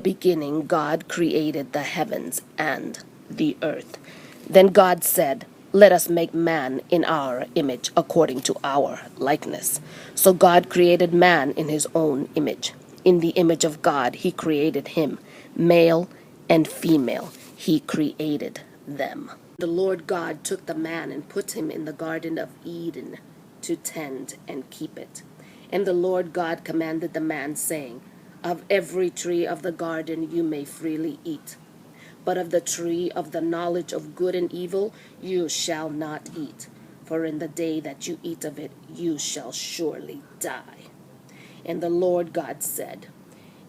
beginning, God created the heavens and the earth. Then God said, "Let us make man in our image, according to our likeness." So God created man in his own image. In the image of God, he created him. Male and female, he created them. The Lord God took the man and put him in the Garden of Eden to tend and keep it. And the Lord God commanded the man, saying, "Of every tree of the garden you may freely eat, but of the tree of the knowledge of good and evil you shall not eat, for in the day that you eat of it you shall surely die." And the Lord God said,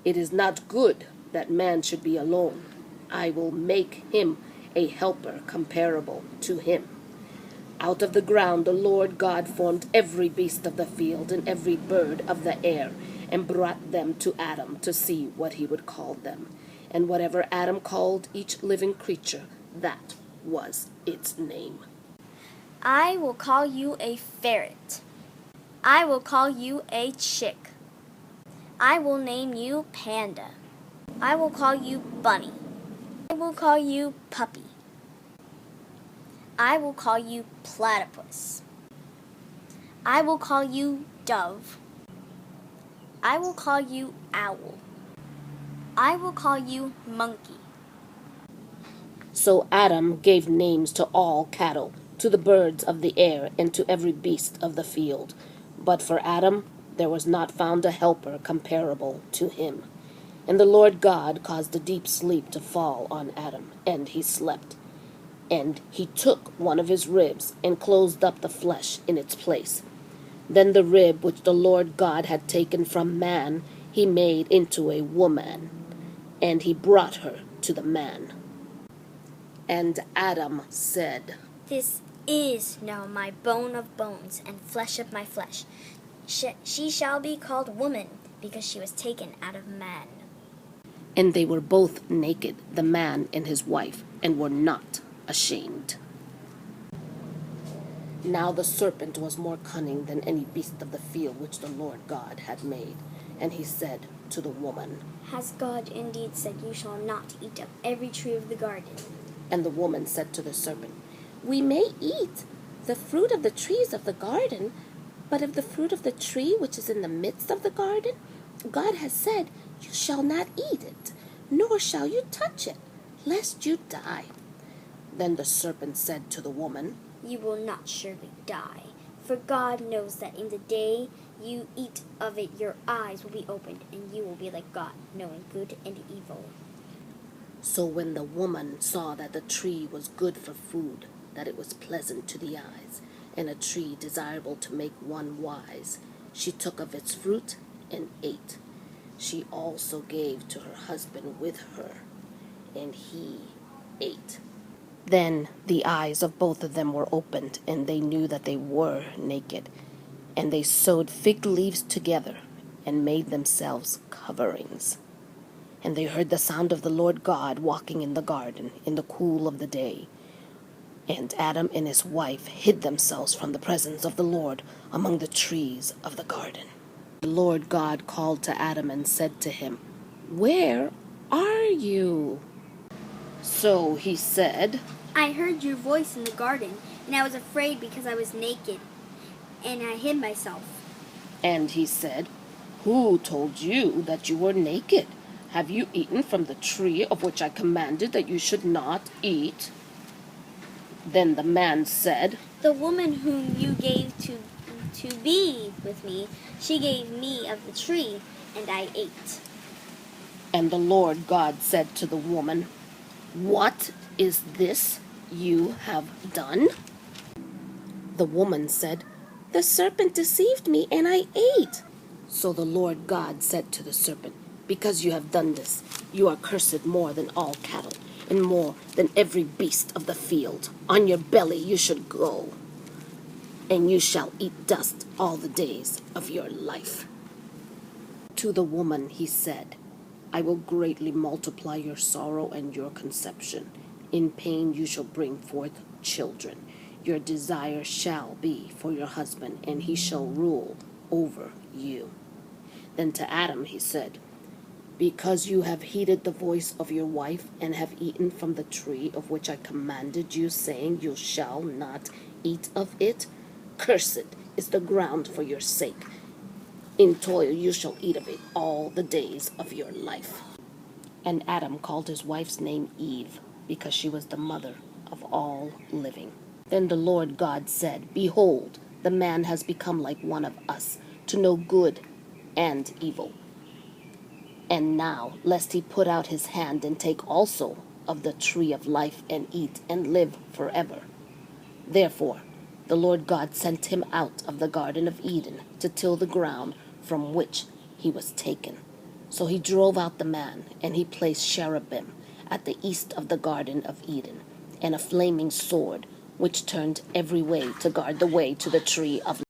"It is not good that man should be alone. I will make him a helper comparable to him." Out of the ground the Lord God formed every beast of the field and every bird of the air, and brought them to Adam to see what he would call them. And whatever Adam called each living creature, that was its name. I will call you a ferret. I will call you a chick. I will name you Panda. I will call you Bunny. I will call you Puppy. I will call you Platypus. I will call you Dove. I will call you Owl. I will call you Monkey. So Adam gave names to all cattle, to the birds of the air, and to every beast of the field. But for Adam there was not found a helper comparable to him. And the Lord God caused a deep sleep to fall on Adam, and he slept. And he took one of his ribs and closed up the flesh in its place. Then the rib which the Lord God had taken from man he made into a woman, and he brought her to the man. And Adam said, This is now my bone of bones and flesh of my flesh. She shall be called woman, because she was taken out of man. And they were both naked, the man and his wife, and were not ashamed. Now the serpent was more cunning than any beast of the field which the Lord God had made. And he said to the woman, Has God indeed said, You shall not eat of every tree of the garden? And the woman said to the serpent, We may eat the fruit of the trees of the garden, but of the fruit of the tree which is in the midst of the garden, God has said, You shall not eat it, nor shall you touch it, lest you die. Then the serpent said to the woman, You will not surely die, for God knows that in the day you eat of it your eyes will be opened, and you will be like God, knowing good and evil. So when the woman saw that the tree was good for food, that it was pleasant to the eyes, and a tree desirable to make one wise, she took of its fruit and ate. She also gave to her husband with her, and he ate. Then the eyes of both of them were opened, and they knew that they were naked. And they sewed fig leaves together and made themselves coverings. And they heard the sound of the Lord God walking in the garden in the cool of the day. And Adam and his wife hid themselves from the presence of the Lord among the trees of the garden. The Lord God called to Adam and said to him, Where are you? So he said, I heard your voice in the garden, and I was afraid because I was naked, and I hid myself. And he said, Who told you that you were naked? Have you eaten from the tree of which I commanded that you should not eat? Then the man said, The woman whom you gave to be with me, she gave me of the tree, and I ate. And the Lord God said to the woman, What is this you have done? The woman said, The serpent deceived me, and I ate. So the Lord God said to the serpent, Because you have done this, you are cursed more than all cattle, and more than every beast of the field. On your belly you should go, and you shall eat dust all the days of your life. To the woman he said, I will greatly multiply your sorrow and your conception. In pain you shall bring forth children. Your desire shall be for your husband, and he shall rule over you. Then to Adam he said, Because you have heeded the voice of your wife and have eaten from the tree of which I commanded you, saying, you shall not eat of it, cursed is the ground for your sake. In toil you shall eat of it all the days of your life. And Adam called his wife's name Eve, because she was the mother of all living. Then the Lord God said, behold, the man has become like one of us, to know good and evil. And now, lest he put out his hand and take also of the tree of life and eat and live forever. Therefore, the Lord God sent him out of the Garden of Eden to till the ground from which he was taken. So he drove out the man, and he placed cherubim at the east of the Garden of Eden, and a flaming sword, which turned every way to guard the way to the tree of